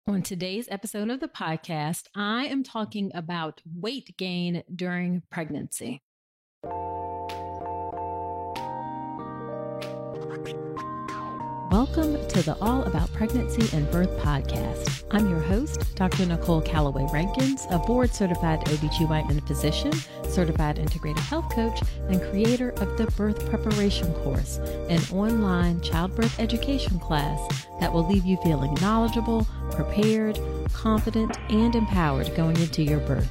On today's episode of the podcast, I am talking about weight gain during pregnancy. Welcome to the All About Pregnancy and Birth podcast. I'm your host, Dr. Nicole Calloway Rankins, a board-certified OBGYN physician, certified integrative health coach, and creator of the Birth Preparation Course, an online childbirth education class that will leave you feeling knowledgeable, prepared, confident, and empowered going into your birth.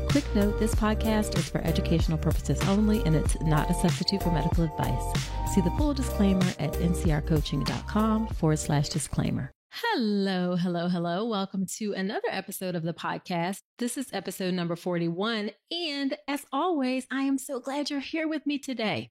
Quick note, this podcast is for educational purposes only, and it's not a substitute for medical advice. See the full disclaimer at ncrcoaching.com/disclaimer. Hello. Welcome to another episode of the podcast. This is episode number 41. And as always, I am so glad you're here with me today.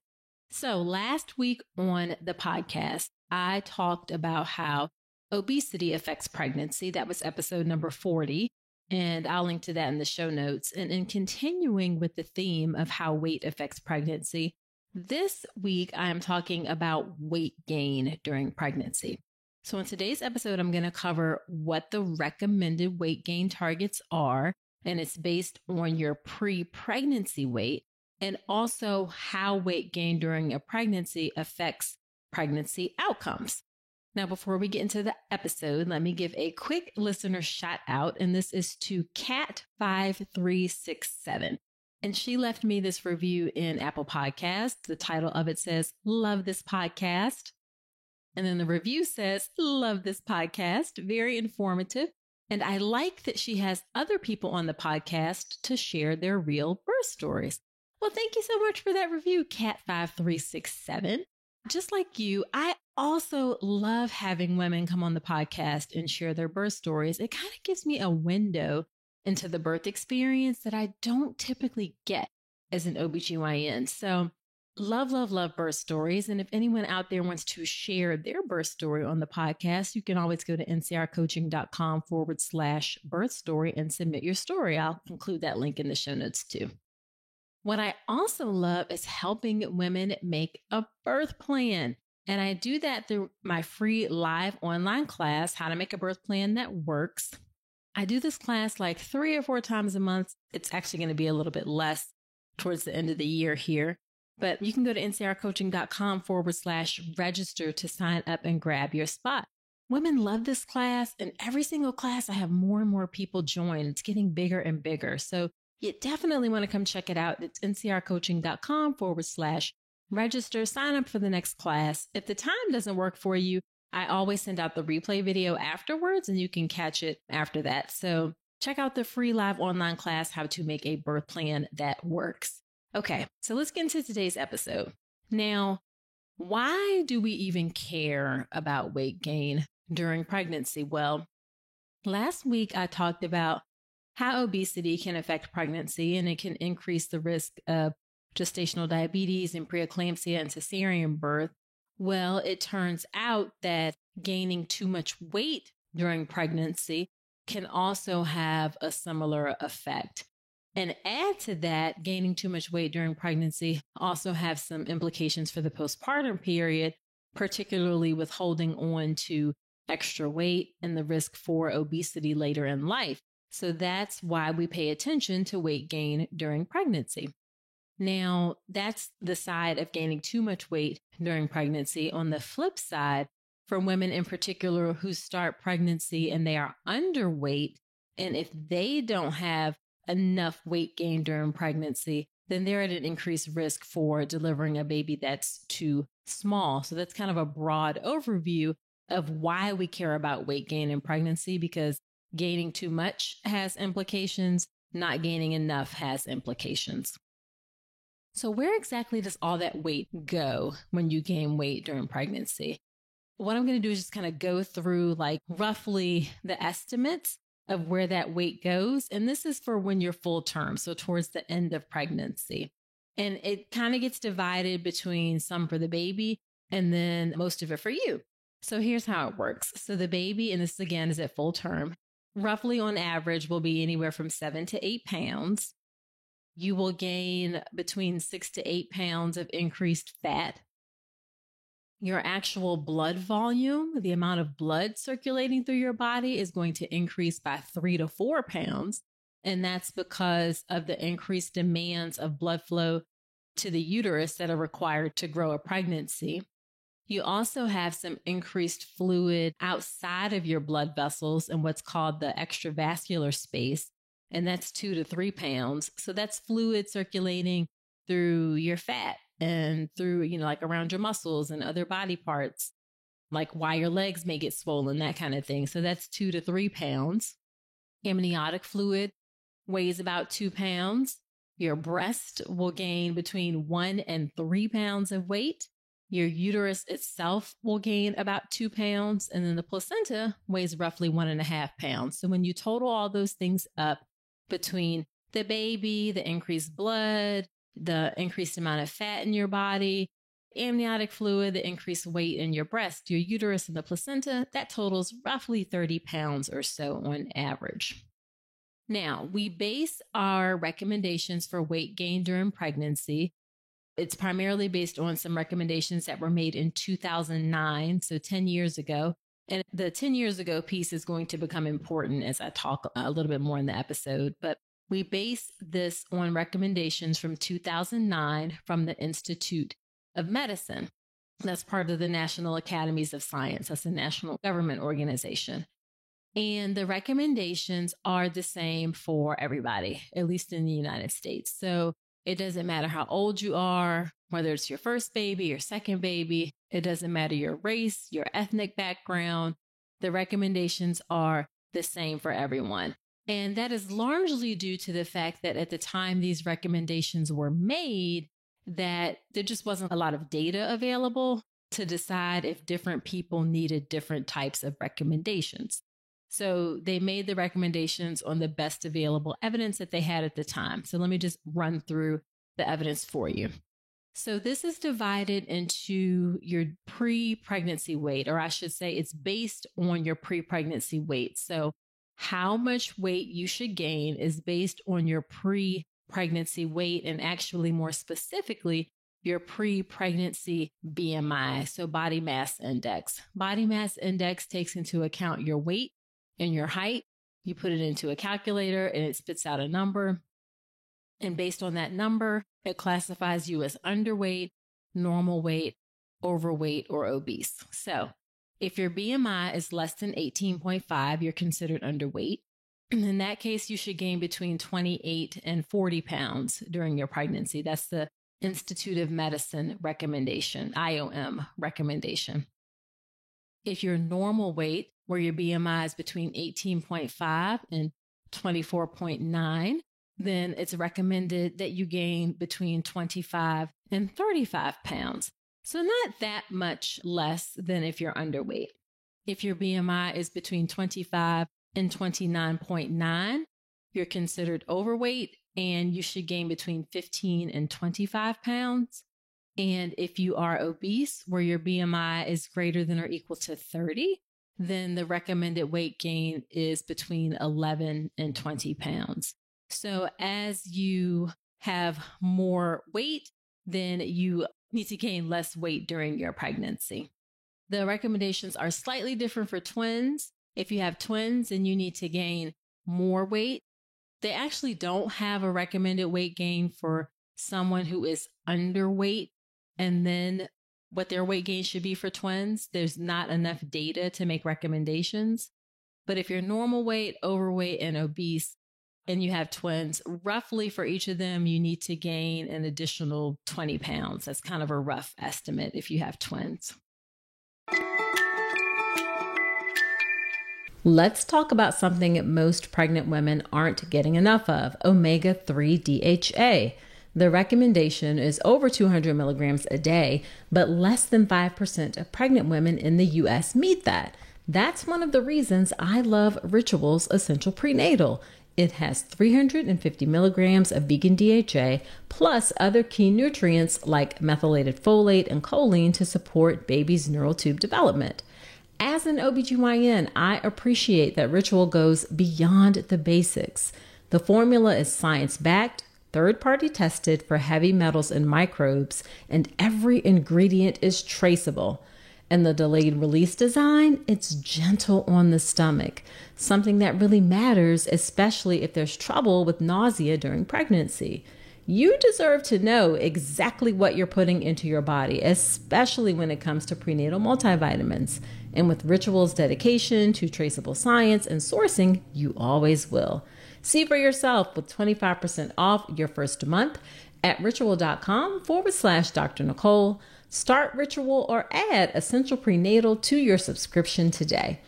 So last week on the podcast, I talked about how obesity affects pregnancy. That was episode number 40. And I'll link to that in the show notes. And in continuing with the theme of how weight affects pregnancy, this week I am talking about weight gain during pregnancy. So in today's episode, I'm going to cover what the recommended weight gain targets are, and it's based on your pre-pregnancy weight, and also how weight gain during a pregnancy affects pregnancy outcomes. Now, before we get into the episode, let me give a quick listener shout out, and this is to Cat5367. And she left me this review in Apple Podcasts. The title of it says, "Love this podcast." And then the review says, "Love this podcast. Very informative. And I like that she has other people on the podcast to share their real birth stories." Well, thank you so much for that review, Cat5367. Just like you, I also love having women come on the podcast and share their birth stories. It kind of gives me a window into the birth experience that I don't typically get as an OBGYN. So love birth stories. And if anyone out there wants to share their birth story on the podcast, you can always go to ncrcoaching.com/birth story and submit your story. I'll include that link in the show notes too. What I also love is helping women make a birth plan. And I do that through my free live online class, How to Make a Birth Plan That Works. I do this class like 3 or 4 times a month. It's actually going to be a little bit less towards the end of the year here. But you can go to ncrcoaching.com/register to sign up and grab your spot. Women love this class, and every single class I have more and more people join. It's getting bigger and bigger. So you definitely want to come check it out. It's ncrcoaching.com/register. Sign up for the next class. If the time doesn't work for you, I always send out the replay video afterwards, and you can catch it after that. So check out the free live online class, How to Make a Birth Plan That Works. Okay, so let's get into today's episode. Now, why do we even care about weight gain during pregnancy? Well, last week I talked about how obesity can affect pregnancy, and it can increase the risk of gestational diabetes and preeclampsia and cesarean birth. Well, it turns out that gaining too much weight during pregnancy can also have a similar effect. And add to that, gaining too much weight during pregnancy also have some implications for the postpartum period, particularly with holding on to extra weight and the risk for obesity later in life. So that's why we pay attention to weight gain during pregnancy. Now, that's the side of gaining too much weight during pregnancy. On the flip side, for women in particular who start pregnancy and they are underweight, and if they don't have enough weight gain during pregnancy, then they're at an increased risk for delivering a baby that's too small. So that's kind of a broad overview of why we care about weight gain in pregnancy, because gaining too much has implications, not gaining enough has implications. So where exactly does all that weight go when you gain weight during pregnancy? What I'm going to do is just kind of go through like roughly the estimates of where that weight goes. And this is for when you're full term, so towards the end of pregnancy. And it kind of gets divided between some for the baby and then most of it for you. So here's how it works. So the baby, and this again is at full term, roughly on average will be anywhere from 7 to 8 pounds. You will gain between 6 to 8 pounds of increased fat. Your actual blood volume, the amount of blood circulating through your body, is going to increase by 3 to 4 pounds. And that's because of the increased demands of blood flow to the uterus that are required to grow a pregnancy. You also have some increased fluid outside of your blood vessels in what's called the extravascular space, and that's 2 to 3 pounds. So that's fluid circulating through your fat and through, like around your muscles and other body parts, like why your legs may get swollen, that kind of thing. So that's 2 to 3 pounds. Amniotic fluid weighs about 2 pounds. Your breast will gain between 1 and 3 pounds of weight. Your uterus itself will gain about 2 pounds, and then the placenta weighs roughly 1.5 pounds. So when you total all those things up between the baby, the increased blood, the increased amount of fat in your body, amniotic fluid, the increased weight in your breast, your uterus, and the placenta, that totals roughly 30 pounds or so on average. Now, we base our recommendations for weight gain during pregnancy. It's primarily based on some recommendations that were made in 2009, so 10 years ago. And the 10 years ago piece is going to become important as I talk a little bit more in the episode. But we base this on recommendations from 2009 from the Institute of Medicine. That's part of the National Academies of Science. That's a national government organization. And the recommendations are the same for everybody, at least in the United States. So it doesn't matter how old you are, whether it's your first baby, your second baby. It doesn't matter your race, your ethnic background. The recommendations are the same for everyone. And that is largely due to the fact that at the time these recommendations were made, that there just wasn't a lot of data available to decide if different people needed different types of recommendations. So they made the recommendations on the best available evidence that they had at the time. So let me just run through the evidence for you. So this is divided into your pre-pregnancy weight, or I should say it's based on your pre-pregnancy weight. So how much weight you should gain is based on your pre-pregnancy weight, and actually more specifically, your pre-pregnancy BMI, so body mass index. Body mass index takes into account your weight and your height. You put it into a calculator and it spits out a number. And based on that number, it classifies you as underweight, normal weight, overweight, or obese. So if your BMI is less than 18.5, you're considered underweight. And in that case, you should gain between 28 and 40 pounds during your pregnancy. That's the Institute of Medicine recommendation, IOM recommendation. If your normal weight, where your BMI is between 18.5 and 24.9, then it's recommended that you gain between 25 and 35 pounds. So not that much less than if you're underweight. If your BMI is between 25 and 29.9, you're considered overweight, and you should gain between 15 and 25 pounds. And if you are obese, where your BMI is greater than or equal to 30, then the recommended weight gain is between 11 and 20 pounds. So as you have more weight, then you need to gain less weight during your pregnancy. The recommendations are slightly different for twins. If you have twins and you need to gain more weight, they actually don't have a recommended weight gain for someone who is underweight and then what their weight gain should be for twins. There's not enough data to make recommendations. But if you're normal weight, overweight, and obese, and you have twins, roughly for each of them, you need to gain an additional 20 pounds. That's kind of a rough estimate if you have twins. Let's talk about something most pregnant women aren't getting enough of, omega-3 DHA. The recommendation is over 200 milligrams a day, but less than 5% of pregnant women in the U.S. meet that. That's one of the reasons I love Ritual's Essential Prenatal. It has 350 milligrams of vegan DHA, plus other key nutrients like methylated folate and choline to support baby's neural tube development. As an OBGYN, I appreciate that Ritual goes beyond the basics. The formula is science-backed, third-party tested for heavy metals and microbes, and every ingredient is traceable. And the delayed release design, it's gentle on the stomach, something that really matters, especially if there's trouble with nausea during pregnancy. You deserve to know exactly what you're putting into your body, especially when it comes to prenatal multivitamins. And with Ritual's dedication to traceable science and sourcing, you always will. See for yourself with 25% off your first month at ritual.com/Dr. Nicole. Start Ritual or add Essential Prenatal to your subscription today.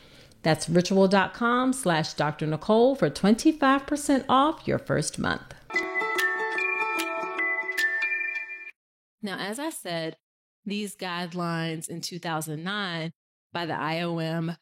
That's ritual.com/Dr. Nicole for 25% off your first month. Now, as I said, these guidelines in 2009 by the IOM,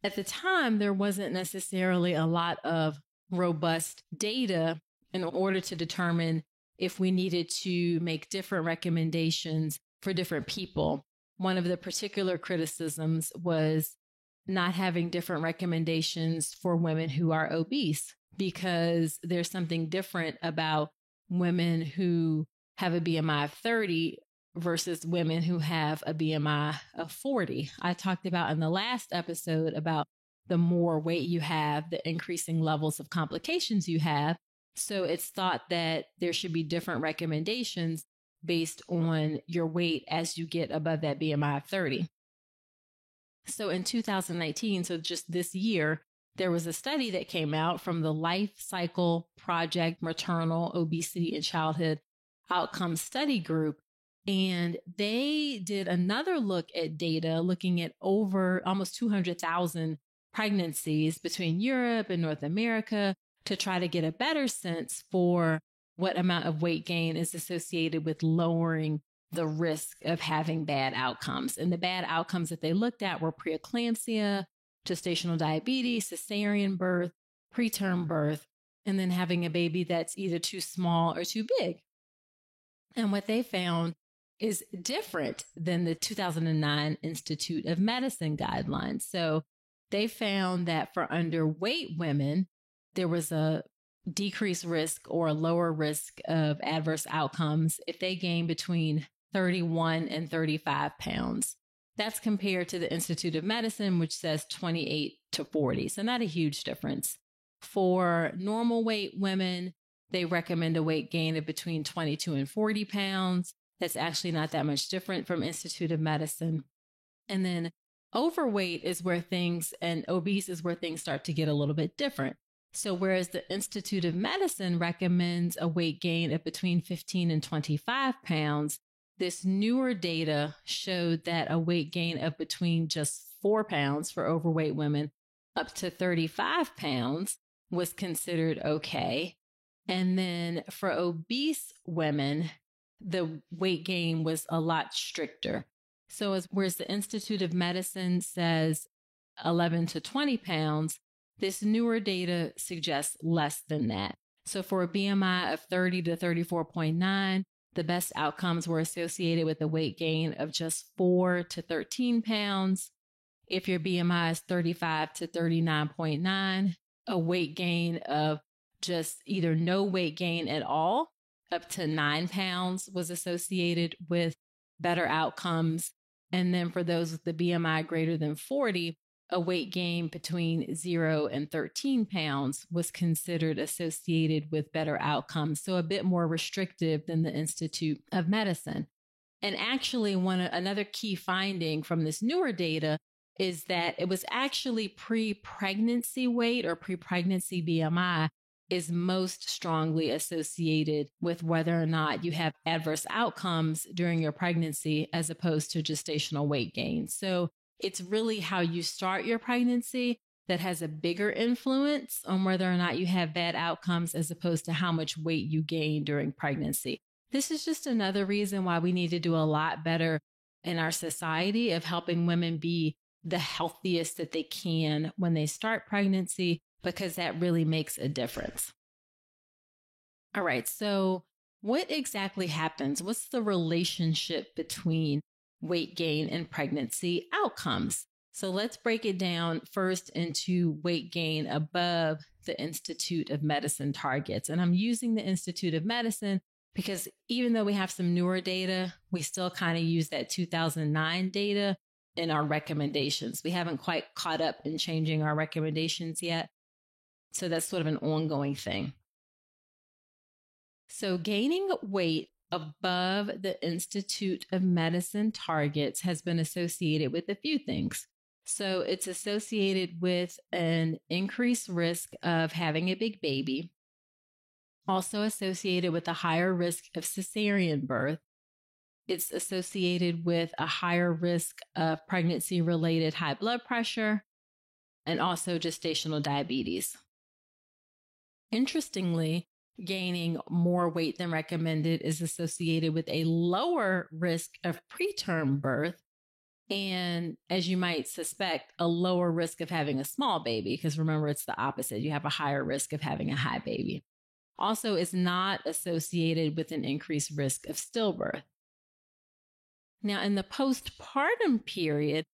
at the time, there wasn't necessarily a lot of robust data in order to determine if we needed to make different recommendations for different people. One of the particular criticisms was not having different recommendations for women who are obese, because there's something different about women who have a BMI of 30 versus women who have a BMI of 40. I talked about in the last episode about the more weight you have, the increasing levels of complications you have. So it's thought that there should be different recommendations based on your weight as you get above that BMI of 30. So in 2019, so just this year, there was a study that came out from the Life Cycle Project Maternal Obesity and Childhood Outcomes Study Group. And they did another look at data looking at over almost 200,000 pregnancies between Europe and North America to try to get a better sense for what amount of weight gain is associated with lowering the risk of having bad outcomes. And the bad outcomes that they looked at were preeclampsia, gestational diabetes, cesarean birth, preterm birth, and then having a baby that's either too small or too big. And what they found is different than the 2009 Institute of Medicine guidelines. So they found that for underweight women, there was a decreased risk or a lower risk of adverse outcomes if they gained between 31 and 35 pounds. That's compared to the Institute of Medicine, which says 28 to 40. So not a huge difference. For normal weight women, they recommend a weight gain of between 22 and 40 pounds. That's actually not that much different from Institute of Medicine. And then overweight is where things, and obese is where things start to get a little bit different. So whereas the Institute of Medicine recommends a weight gain of between 15 and 25 pounds, this newer data showed that a weight gain of between just 4 pounds for overweight women up to 35 pounds was considered okay. And then for obese women, the weight gain was a lot stricter. So whereas the Institute of Medicine says 11 to 20 pounds, this newer data suggests less than that. So for a BMI of 30 to 34.9, the best outcomes were associated with a weight gain of just 4 to 13 pounds. If your BMI is 35 to 39.9, a weight gain of just either no weight gain at all, up to 9 pounds, was associated with better outcomes. And then for those with the BMI greater than 40, a weight gain between 0 and 13 pounds was considered associated with better outcomes. So a bit more restrictive than the Institute of Medicine. And actually, another key finding from this newer data is that it was actually pre-pregnancy weight or pre-pregnancy BMI is most strongly associated with whether or not you have adverse outcomes during your pregnancy as opposed to gestational weight gain. So it's really how you start your pregnancy that has a bigger influence on whether or not you have bad outcomes as opposed to how much weight you gain during pregnancy. This is just another reason why we need to do a lot better in our society of helping women be the healthiest that they can when they start pregnancy, because that really makes a difference. All right, so what exactly happens? What's the relationship between weight gain and pregnancy outcomes? So let's break it down first into weight gain above the Institute of Medicine targets. And I'm using the Institute of Medicine because even though we have some newer data, we still kind of use that 2009 data in our recommendations. We haven't quite caught up in changing our recommendations yet. So that's sort of an ongoing thing. So gaining weight above the Institute of Medicine targets has been associated with a few things. So it's associated with an increased risk of having a big baby, also associated with a higher risk of cesarean birth. It's associated with a higher risk of pregnancy-related high blood pressure and also gestational diabetes. Interestingly, gaining more weight than recommended is associated with a lower risk of preterm birth and, as you might suspect, a lower risk of having a small baby, because remember, it's the opposite. You have a higher risk of having a high baby. Also, is not associated with an increased risk of stillbirth. Now, in the postpartum period,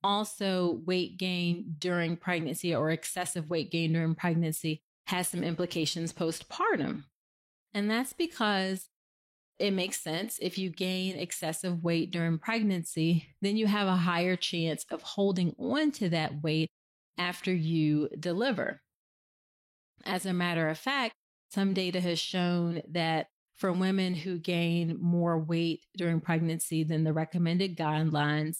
also weight gain during pregnancy or excessive weight gain during pregnancy has some implications postpartum. And that's because it makes sense. If you gain excessive weight during pregnancy, then you have a higher chance of holding on to that weight after you deliver. As a matter of fact, some data has shown that for women who gain more weight during pregnancy than the recommended guidelines,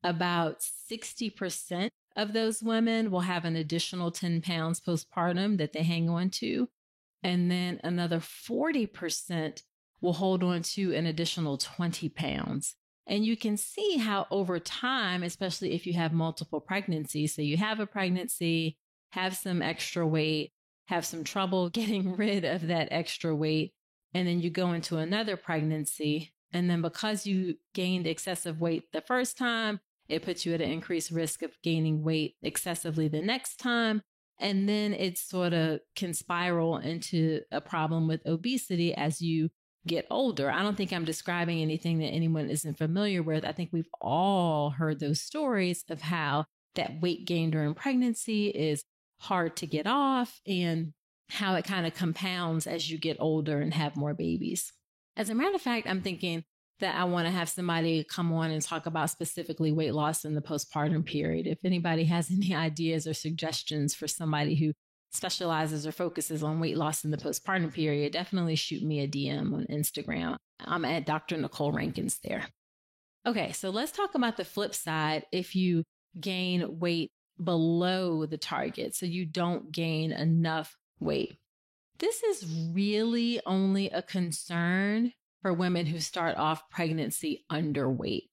about 60% of those women will have an additional 10 pounds postpartum that they hang on to. And then another 40% will hold on to an additional 20 pounds. And you can see how over time, especially if you have multiple pregnancies, so you have a pregnancy, have some extra weight, have some trouble getting rid of that extra weight, and then you go into another pregnancy. And then because you gained excessive weight the first time, it puts you at an increased risk of gaining weight excessively the next time. And then it sort of can spiral into a problem with obesity as you get older. I don't think I'm describing anything that anyone isn't familiar with. I think we've all heard those stories of how that weight gain during pregnancy is hard to get off and how it kind of compounds as you get older and have more babies. As a matter of fact, I'm thinking that I want to have somebody come on and talk about specifically weight loss in the postpartum period. If anybody has any ideas or suggestions for somebody who specializes or focuses on weight loss in the postpartum period, definitely shoot me a DM on Instagram. I'm at Dr. Nicole Rankins there. Okay, so let's talk about the flip side. If you gain weight below the target, so you don't gain enough weight. This is really only a concern for women who start off pregnancy underweight.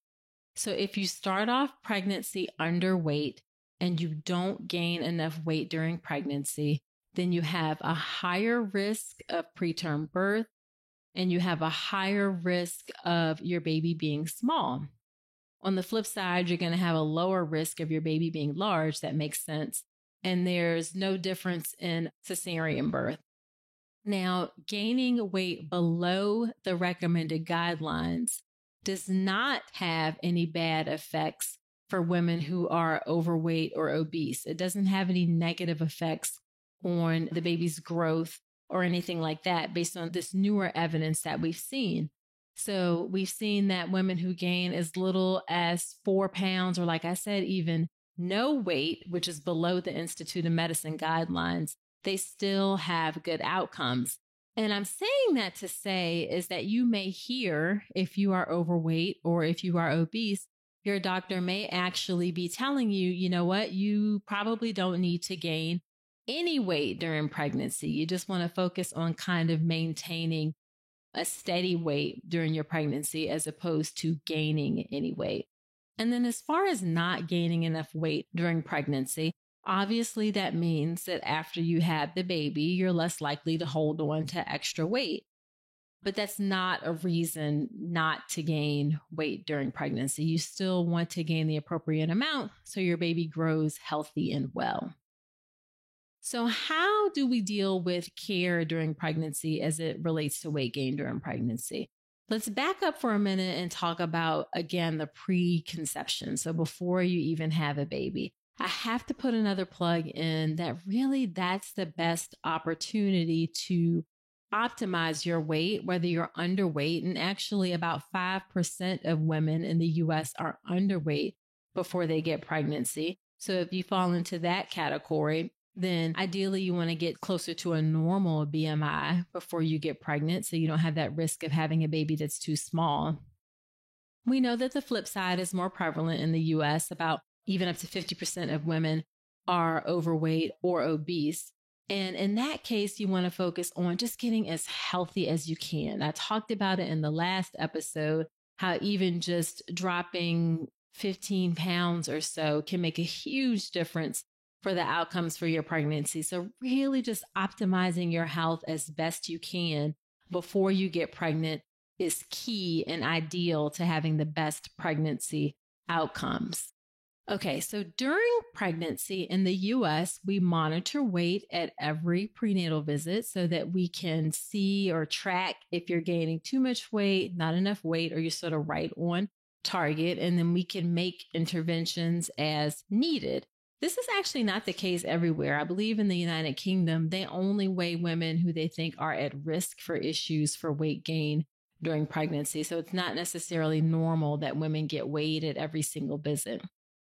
So if you start off pregnancy underweight and you don't gain enough weight during pregnancy, then you have a higher risk of preterm birth and you have a higher risk of your baby being small. On the flip side, you're going to have a lower risk of your baby being large. That makes sense. And there's no difference in cesarean birth. Now, gaining weight below the recommended guidelines does not have any bad effects for women who are overweight or obese. It doesn't have any negative effects on the baby's growth or anything like that based on this newer evidence that we've seen. So we've seen that women who gain as little as 4 pounds, or like I said, even no weight, which is below the Institute of Medicine guidelines, they still have good outcomes. And I'm saying that to say is that you may hear, if you are overweight or if you are obese, your doctor may actually be telling you, you know what, you probably don't need to gain any weight during pregnancy. You just want to focus on kind of maintaining a steady weight during your pregnancy as opposed to gaining any weight. And then as far as not gaining enough weight during pregnancy, obviously that means that after you have the baby, you're less likely to hold on to extra weight. But that's not a reason not to gain weight during pregnancy. You still want to gain the appropriate amount so your baby grows healthy and well. So how do we deal with care during pregnancy as it relates to weight gain during pregnancy? Let's back up for a minute and talk about, again, the preconception. So before you even have a baby, I have to put another plug in that really that's the best opportunity to optimize your weight, whether you're underweight. And actually about 5% of women in the US are underweight. before they get pregnancy. So if you fall into that category, then ideally you want to get closer to a normal BMI before you get pregnant, so you don't have that risk of having a baby that's too small. We know that the flip side is more prevalent in the US. About even up to 50% of women are overweight or obese. And in that case, you want to focus on just getting as healthy as you can. I talked about it in the last episode, how even just dropping 15 pounds or so can make a huge difference for the outcomes for your pregnancy. So really just optimizing your health as best you can before you get pregnant is key and ideal to having the best pregnancy outcomes. Okay, so during pregnancy in the US, we monitor weight at every prenatal visit so that we can see or track if you're gaining too much weight, not enough weight, or you're sort of right on target. And then we can make interventions as needed. This is actually not the case everywhere. I believe in the United Kingdom, they only weigh women who they think are at risk for issues for weight gain during pregnancy. So it's not necessarily normal that women get weighed at every single visit.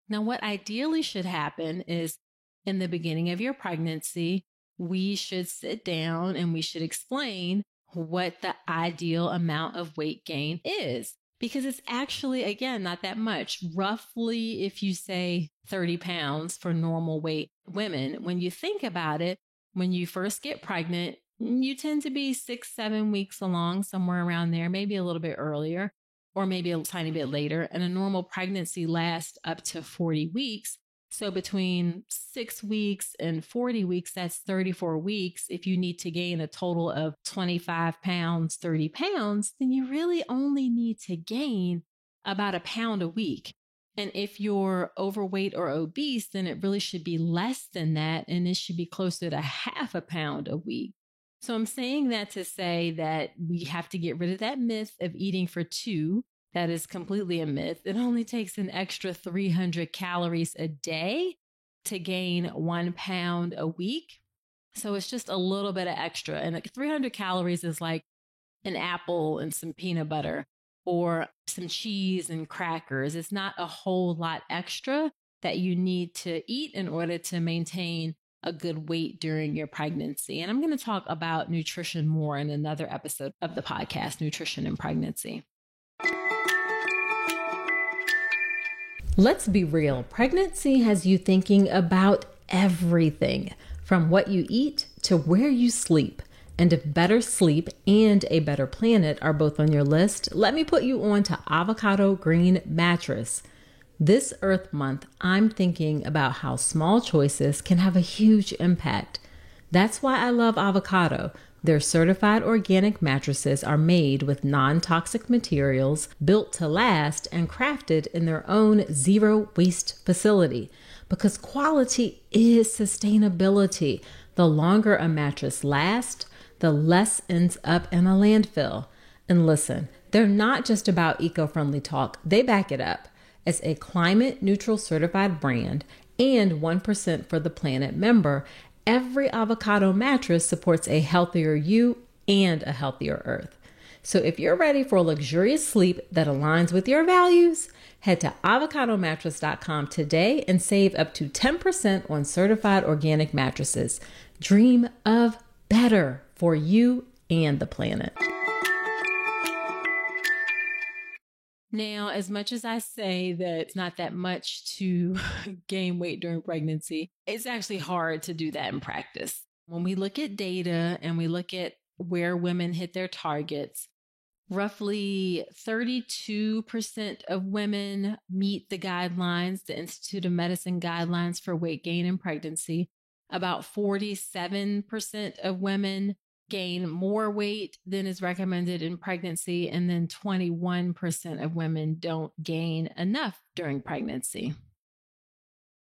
Now, what ideally should happen is in the beginning of your pregnancy, we should sit down and we should explain what the ideal amount of weight gain is. Because it's actually, again, not that much. Roughly, if you say 30 pounds for normal weight women, when you think about it, when you first get pregnant, you tend to be 6-7 weeks along, somewhere around there, maybe a little bit earlier, or maybe a tiny bit later. And a normal pregnancy lasts up to 40 weeks. So between 6 weeks and 40 weeks, that's 34 weeks. If you need to gain a total of 25 pounds, 30 pounds, then you really only need to gain about a pound a week. And if you're overweight or obese, then it really should be less than that. And it should be closer to half a pound a week. So I'm saying that to say that we have to get rid of that myth of eating for two. That is completely a myth. It only takes an extra 300 calories a day to gain 1 pound a week. So it's just a little bit of extra. And 300 calories is like an apple and some peanut butter or some cheese and crackers. It's not a whole lot extra that you need to eat in order to maintain a good weight during your pregnancy. And I'm going to talk about nutrition more in another episode of the podcast, Nutrition and Pregnancy. Let's be real. Pregnancy has you thinking about everything from what you eat to where you sleep. And if better sleep and a better planet are both on your list, let me put you on to Avocado Green Mattress. This Earth Month, I'm thinking about how small choices can have a huge impact. That's why I love Avocado. Their certified organic mattresses are made with non-toxic materials, built to last, and crafted in their own zero waste facility. Because quality is sustainability. The longer a mattress lasts, the less ends up in a landfill. And listen, they're not just about eco-friendly talk. They back it up. As a climate neutral certified brand and 1% for the Planet member, every Avocado mattress supports a healthier you and a healthier Earth. So if you're ready for luxurious sleep that aligns with your values, head to avocadomattress.com today and save up to 10% on certified organic mattresses. Dream of better for you and the planet. Now, as much as I say that it's not that much to gain weight during pregnancy, it's actually hard to do that in practice. When we look at data and we look at where women hit their targets, roughly 32% of women meet the guidelines, the Institute of Medicine guidelines for weight gain in pregnancy. About 47% of women gain more weight than is recommended in pregnancy, and then 21% of women don't gain enough during pregnancy.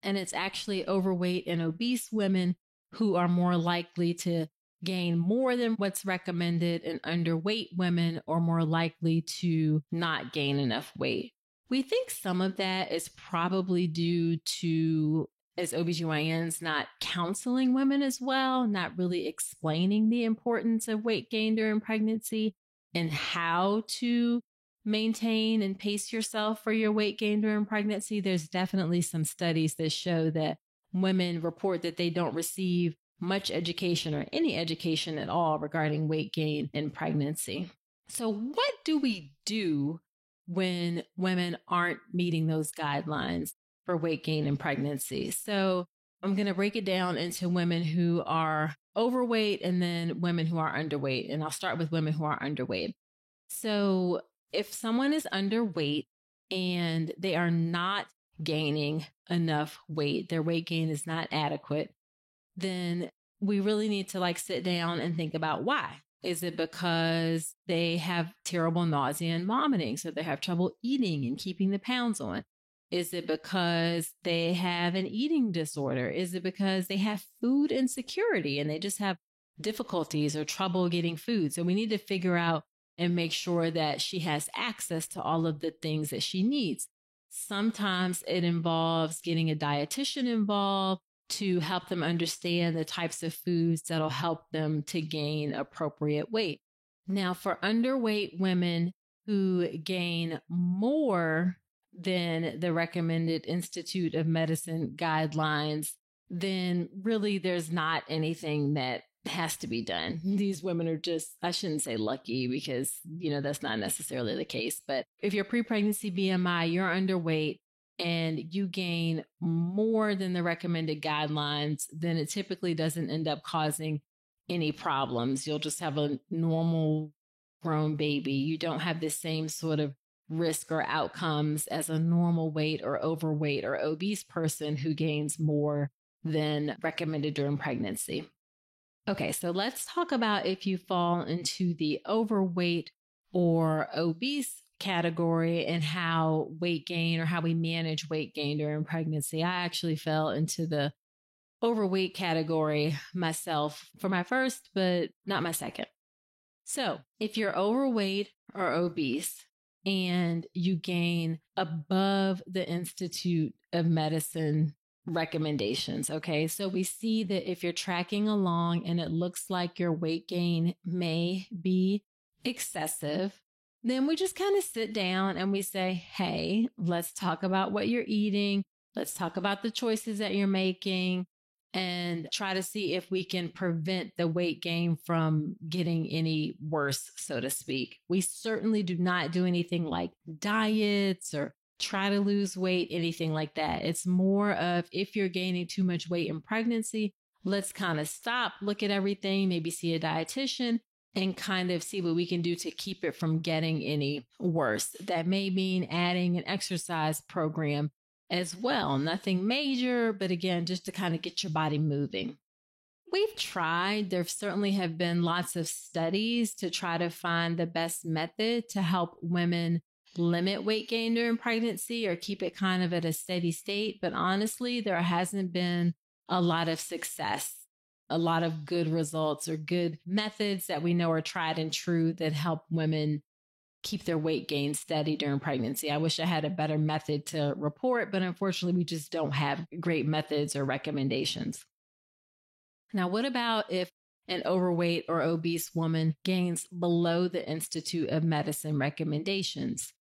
And it's actually overweight and obese women who are more likely to gain more than what's recommended, and underweight women are more likely to not gain enough weight. We think some of that is probably due to, as OBGYNs, not counseling women as well, not really explaining the importance of weight gain during pregnancy and how to maintain and pace yourself for your weight gain during pregnancy, there's definitely some studies that show that women report that they don't receive much education or any education at all regarding weight gain in pregnancy. So what do we do when women aren't meeting those guidelines for weight gain in pregnancy? So I'm going to break it down into women who are overweight and then women who are underweight. And I'll start with women who are underweight. So if someone is underweight and they are not gaining enough weight, their weight gain is not adequate, then we really need to sit down and think about why. Is it because they have terrible nausea and vomiting, so they have trouble eating and keeping the pounds on? Is it because they have an eating disorder? Is it because they have food insecurity and they just have difficulties or trouble getting food? So we need to figure out and make sure that she has access to all of the things that she needs. Sometimes it involves getting a dietitian involved to help them understand the types of foods that'll help them to gain appropriate weight. Now, for underweight women who gain more than the recommended Institute of Medicine guidelines, then really there's not anything that has to be done. These women are just, I shouldn't say lucky because, that's not necessarily the case. But if your pre-pregnancy BMI, you're underweight and you gain more than the recommended guidelines, then it typically doesn't end up causing any problems. You'll just have a normal grown baby. You don't have the same sort of risk or outcomes as a normal weight or overweight or obese person who gains more than recommended during pregnancy. Okay, so let's talk about if you fall into the overweight or obese category and how weight gain or how we manage weight gain during pregnancy. I actually fell into the overweight category myself for my first, but not my second. So if you're overweight or obese and you gain above the Institute of Medicine recommendations. Okay. So we see that if you're tracking along and it looks like your weight gain may be excessive, then we just kind of sit down and we say, hey, let's talk about what you're eating. Let's talk about the choices that you're making and try to see if we can prevent the weight gain from getting any worse, so to speak. We certainly do not do anything like diets or try to lose weight, anything like that. It's more of if you're gaining too much weight in pregnancy, let's kind of stop, look at everything, maybe see a dietitian and kind of see what we can do to keep it from getting any worse. That may mean adding an exercise program as well. Nothing major, but again, just to kind of get your body moving. We've tried, there certainly have been lots of studies to try to find the best method to help women limit weight gain during pregnancy or keep it kind of at a steady state. But honestly, there hasn't been a lot of success, a lot of good results or good methods that we know are tried and true that help women keep their weight gain steady during pregnancy. I wish I had a better method to report, but unfortunately, we just don't have great methods or recommendations. Now, what about if an overweight or obese woman gains below the Institute of Medicine recommendations?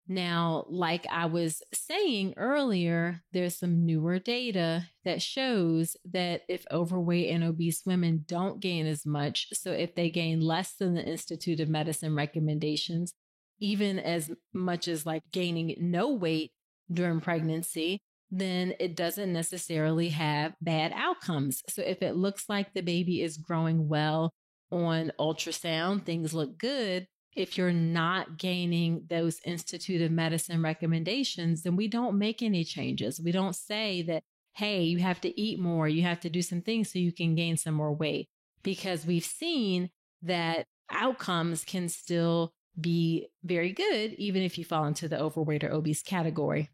Now, like I was saying earlier, there's some newer data that shows that if overweight and obese women don't gain as much, so if they gain less than the Institute of Medicine recommendations, even as much as gaining no weight during pregnancy, then it doesn't necessarily have bad outcomes. So if it looks like the baby is growing well on ultrasound, things look good. If you're not gaining those Institute of Medicine recommendations, then we don't make any changes. We don't say that, hey, you have to eat more, you have to do some things so you can gain some more weight, because we've seen that outcomes can still be very good, even if you fall into the overweight or obese category.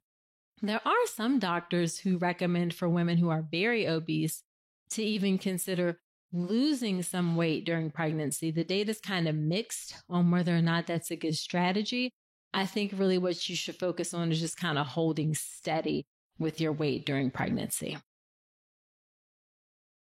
There are some doctors who recommend for women who are very obese to even consider losing some weight during pregnancy. The data is kind of mixed on whether or not that's a good strategy. I think really what you should focus on is just kind of holding steady with your weight during pregnancy.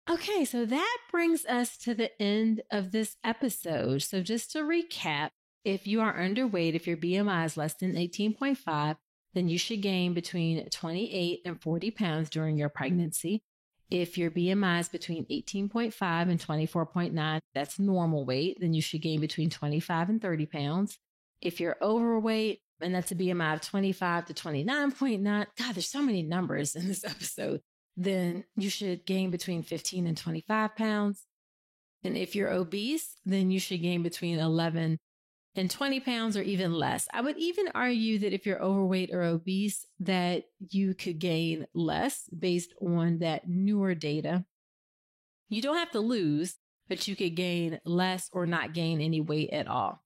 Okay, so that brings us to the end of this episode. So just to recap, If you are underweight, if your BMI is less than 18.5, then you should gain between 28 and 40 pounds during your pregnancy. If your BMI is between 18.5 and 24.9, that's normal weight, then you should gain between 25 and 30 pounds. If you're overweight, and that's a BMI of 25 to 29.9, God, there's so many numbers in this episode, then you should gain between 15 and 25 pounds. And if you're obese, then you should gain between 11 and 20 pounds or even less. I would even argue that if you're overweight or obese, that you could gain less based on that newer data. You don't have to lose, but you could gain less or not gain any weight at all.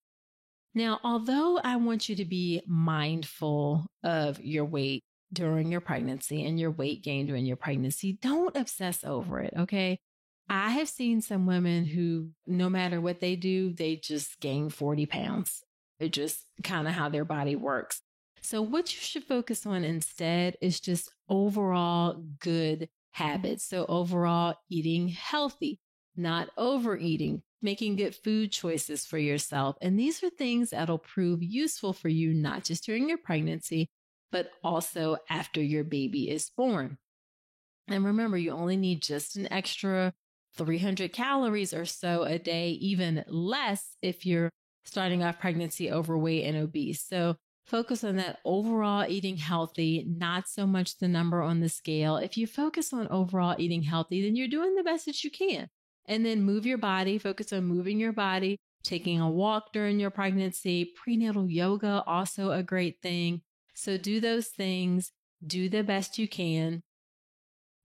Now, although I want you to be mindful of your weight during your pregnancy and your weight gain during your pregnancy, don't obsess over it, okay? I have seen some women who, no matter what they do, they just gain 40 pounds. It's just kind of how their body works. So what you should focus on instead is just overall good habits. So overall eating healthy, not overeating, making good food choices for yourself. And these are things that'll prove useful for you, not just during your pregnancy, but also after your baby is born. And remember, you only need just an extra 300 calories or so a day, even less if you're starting off pregnancy overweight and obese. So focus on that overall eating healthy, not so much the number on the scale. If you focus on overall eating healthy, then you're doing the best that you can. And then move your body, focus on moving your body, taking a walk during your pregnancy, prenatal yoga, also a great thing. So do those things, do the best you can,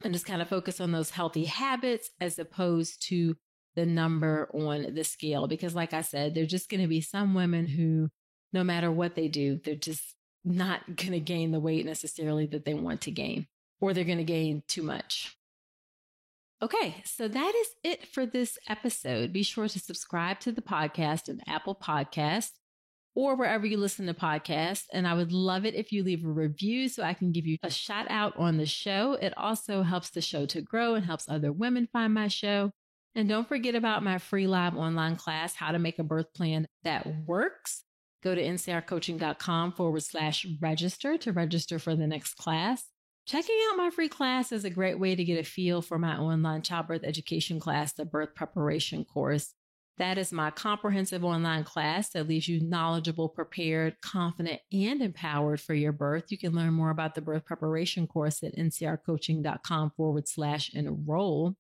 and just kind of focus on those healthy habits as opposed to the number on the scale. Because like I said, there's just going to be some women who, no matter what they do, they're just not going to gain the weight necessarily that they want to gain, or they're going to gain too much. Okay, so that is it for this episode. Be sure to subscribe to the podcast on Apple Podcasts or wherever you listen to podcasts. And I would love it if you leave a review so I can give you a shout out on the show. It also helps the show to grow and helps other women find my show. And don't forget about my free live online class, How to Make a Birth Plan That Works. Go to ncrcoaching.com/register to register for the next class. Checking out my free class is a great way to get a feel for my online childbirth education class, the Birth Preparation Course. That is my comprehensive online class that leaves you knowledgeable, prepared, confident, and empowered for your birth. You can learn more about the Birth Preparation Course at ncrcoaching.com/enroll.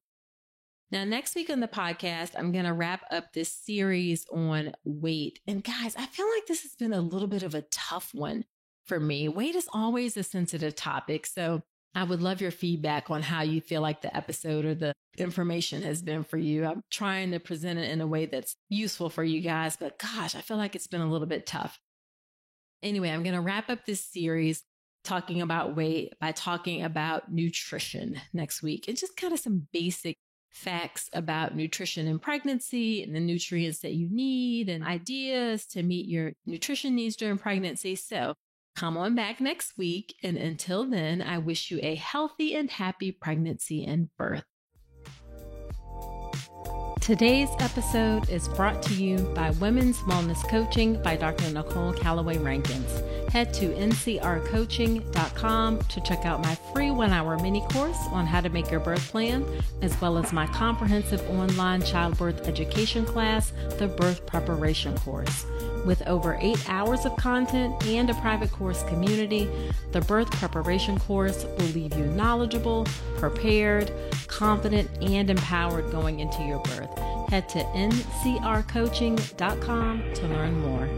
Now, next week on the podcast, I'm going to wrap up this series on weight. And guys, I feel like this has been a little bit of a tough one for me. Weight is always a sensitive topic. So I would love your feedback on how you feel like the episode or the information has been for you. I'm trying to present it in a way that's useful for you guys, but gosh, I feel like it's been a little bit tough. Anyway, I'm going to wrap up this series talking about weight by talking about nutrition next week. It's just kind of some basic facts about nutrition in pregnancy and the nutrients that you need and ideas to meet your nutrition needs during pregnancy. So come on back next week. And until then, I wish you a healthy and happy pregnancy and birth. Today's episode is brought to you by Women's Wellness Coaching by Dr. Nicole Calloway Rankins. Head to ncrcoaching.com to check out my free 1-hour mini course on how to make your birth plan, as well as my comprehensive online childbirth education class, the Birth Preparation Course. With over 8 hours of content and a private course community, the Birth Preparation Course will leave you knowledgeable, prepared, confident, and empowered going into your birth. Head to ncrcoaching.com to learn more.